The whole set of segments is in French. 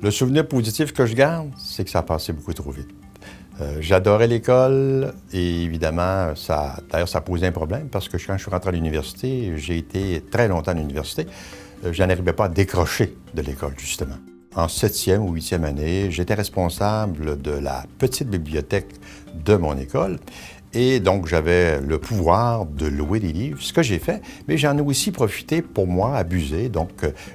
Le souvenir positif que je garde, c'est que ça a passé beaucoup trop vite. J'adorais l'école et évidemment, d'ailleurs, ça posait un problème parce que quand je suis rentré à l'université, j'ai été très longtemps à l'université, je n'arrivais pas à décrocher de l'école, justement. En 7e ou 8e année, j'étais responsable de la petite bibliothèque de mon école et donc j'avais le pouvoir de louer des livres, ce que j'ai fait, mais j'en ai aussi profité pour moi, abuser. Donc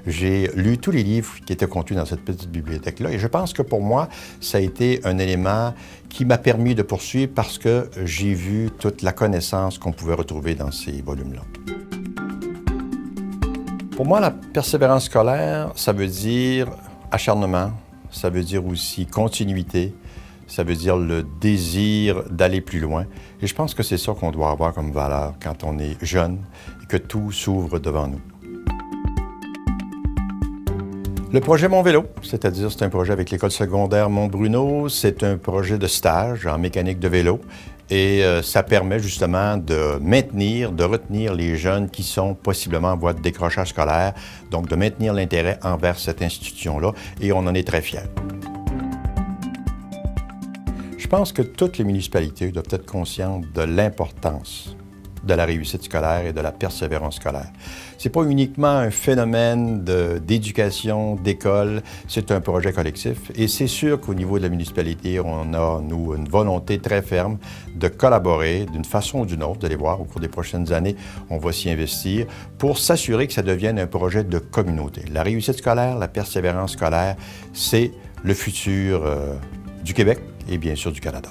j'ai lu tous les livres qui étaient contenus dans cette petite bibliothèque-là et je pense que pour moi, ça a été un élément qui m'a permis de poursuivre parce que j'ai vu toute la connaissance qu'on pouvait retrouver dans ces volumes-là. Pour moi, la persévérance scolaire, ça veut dire acharnement, ça veut dire aussi continuité, ça veut dire le désir d'aller plus loin. Et je pense que c'est ça qu'on doit avoir comme valeur quand on est jeune et que tout s'ouvre devant nous. Le projet Mon Vélo, c'est-à-dire c'est un projet avec l'école secondaire Mont-Bruno, c'est un projet de stage en mécanique de vélo et ça permet justement de maintenir, de retenir les jeunes qui sont possiblement en voie de décrochage scolaire, donc de maintenir l'intérêt envers cette institution-là et on en est très fiers. Je pense que toutes les municipalités doivent être conscientes de l'importance de la réussite scolaire et de la persévérance scolaire. Ce n'est pas uniquement un phénomène d'éducation, d'école, c'est un projet collectif. Et c'est sûr qu'au niveau de la municipalité, on a, nous, une volonté très ferme de collaborer d'une façon ou d'une autre. Vous allez voir, au cours des prochaines années, on va s'y investir pour s'assurer que ça devienne un projet de communauté. La réussite scolaire, la persévérance scolaire, c'est le futur du Québec et bien sûr du Canada.